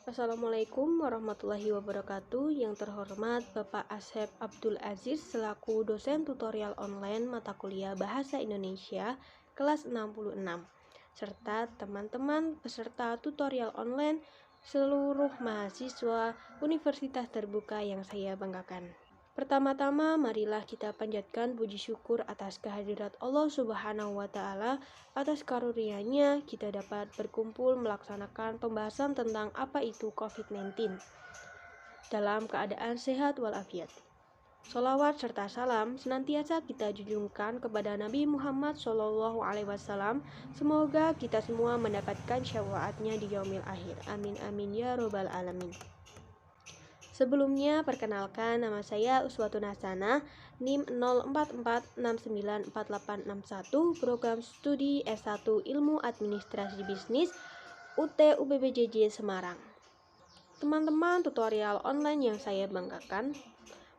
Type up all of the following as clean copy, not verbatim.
Assalamualaikum warahmatullahi wabarakatuh. Yang terhormat Bapak Asep Abdul Aziz selaku dosen tutorial online mata kuliah Bahasa Indonesia kelas 66 serta teman-teman peserta tutorial online seluruh mahasiswa Universitas Terbuka yang saya banggakan. Pertama-tama, marilah kita panjatkan puji syukur atas kehadirat Allah Subhanahu wa Ta'ala. Atas karunia-Nya kita dapat berkumpul melaksanakan pembahasan tentang apa itu COVID-19 dalam keadaan sehat walafiat. Sholawat serta salam senantiasa kita junjungkan kepada Nabi Muhammad SAW. Semoga kita semua mendapatkan syafaatnya di yaumil akhir. Amin amin ya robbal alamin. Sebelumnya, perkenalkan, nama saya Uswatun Hasanah, NIM 044694861, program studi S1 Ilmu Administrasi Bisnis, UT UPBJJ Semarang. Teman-teman tutorial online yang saya banggakan,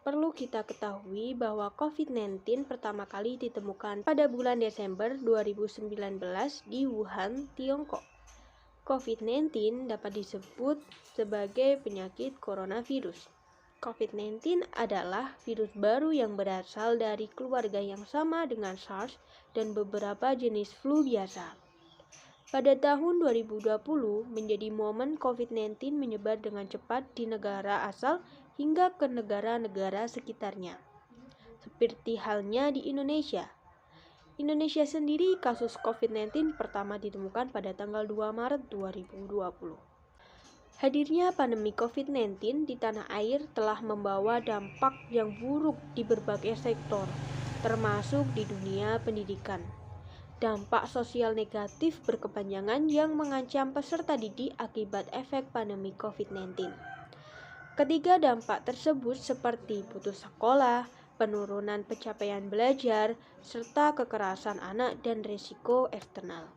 perlu kita ketahui bahwa COVID-19 pertama kali ditemukan pada bulan Desember 2019 di Wuhan, Tiongkok. COVID-19 dapat disebut sebagai penyakit coronavirus. COVID-19 adalah virus baru yang berasal dari keluarga yang sama dengan SARS dan beberapa jenis flu biasa. Pada tahun 2020 menjadi momen COVID-19 menyebar dengan cepat di negara asal hingga ke negara-negara sekitarnya. Seperti halnya di Indonesia. Indonesia sendiri kasus COVID-19 pertama ditemukan pada tanggal 2 Maret 2020. Hadirnya pandemi COVID-19 di tanah air telah membawa dampak yang buruk di berbagai sektor, termasuk di dunia pendidikan. Dampak sosial negatif berkepanjangan yang mengancam peserta didik akibat efek pandemi COVID-19. Ketiga dampak tersebut seperti putus sekolah, penurunan pencapaian belajar, serta kekerasan anak dan risiko eksternal.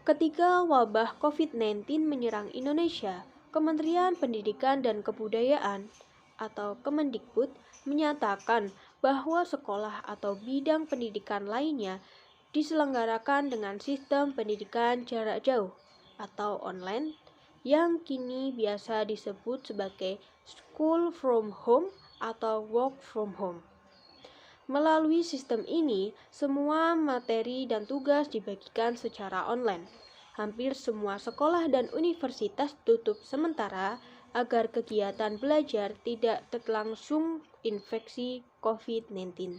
Ketika wabah COVID-19 menyerang Indonesia, Kementerian Pendidikan dan Kebudayaan atau Kemendikbud menyatakan bahwa sekolah atau bidang pendidikan lainnya diselenggarakan dengan sistem pendidikan jarak jauh atau online yang kini biasa disebut sebagai school from home atau work from home. Melalui sistem ini, semua materi dan tugas dibagikan secara online. Hampir semua sekolah dan universitas tutup sementara agar kegiatan belajar tidak terlangsung infeksi COVID-19.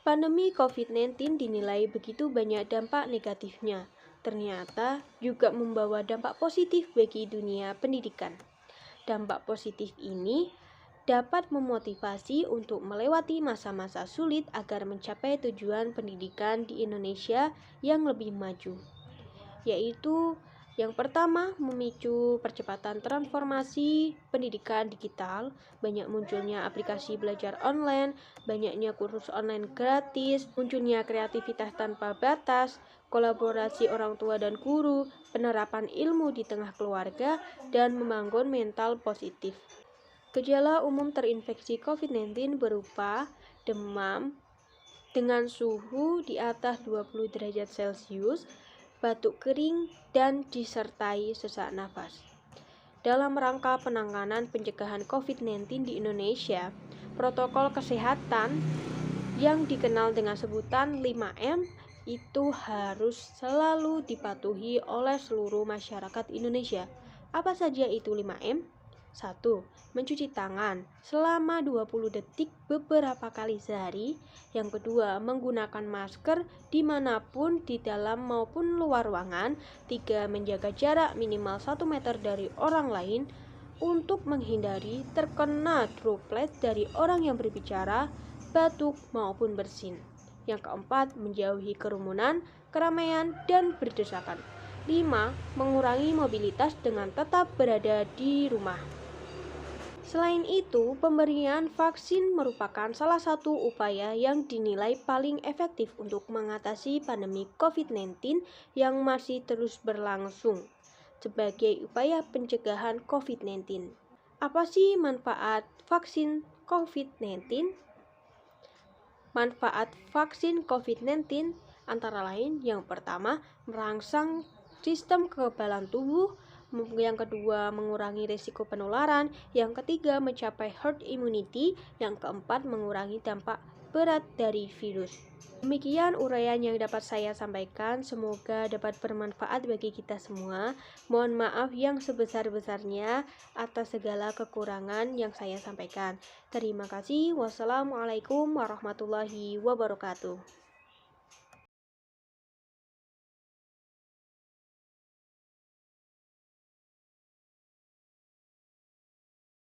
Pandemi COVID-19 dinilai begitu banyak dampak negatifnya. Ternyata juga membawa dampak positif bagi dunia pendidikan. Dampak positif ini dapat memotivasi untuk melewati masa-masa sulit agar mencapai tujuan pendidikan di Indonesia yang lebih maju, yaitu yang pertama, memicu percepatan transformasi pendidikan digital, banyak munculnya aplikasi belajar online, banyaknya kursus online gratis, munculnya kreativitas tanpa batas, kolaborasi orang tua dan guru, penerapan ilmu di tengah keluarga, dan membangun mental positif. Gejala umum terinfeksi COVID-19 berupa demam dengan suhu di atas 20 derajat Celcius, batuk kering, dan disertai sesak nafas. Dalam rangka penanganan pencegahan COVID-19 di Indonesia, protokol kesehatan yang dikenal dengan sebutan 5M itu harus selalu dipatuhi oleh seluruh masyarakat Indonesia. Apa saja itu 5M? 1. Mencuci tangan selama 20 detik beberapa kali sehari. Yang kedua, menggunakan masker dimanapun di dalam maupun luar ruangan. 3. Menjaga jarak minimal 1 meter dari orang lain untuk menghindari terkena droplet dari orang yang berbicara, batuk maupun bersin. Yang keempat, menjauhi kerumunan, keramaian, dan berdesakan. 5. Mengurangi mobilitas dengan tetap berada di rumah. Selain itu, pemberian vaksin merupakan salah satu upaya yang dinilai paling efektif untuk mengatasi pandemi COVID-19 yang masih terus berlangsung sebagai upaya pencegahan COVID-19. Apa sih manfaat vaksin COVID-19? Manfaat vaksin COVID-19 antara lain yang pertama, merangsang sistem kekebalan tubuh, Yang kedua, mengurangi risiko penularan. Yang ketiga, mencapai herd immunity. Yang keempat, mengurangi dampak berat dari virus. Demikian uraian yang dapat saya sampaikan. Semoga dapat bermanfaat bagi kita semua. Mohon maaf yang sebesar-besarnya atas segala kekurangan yang saya sampaikan. Terima kasih. Wassalamualaikum warahmatullahi wabarakatuh.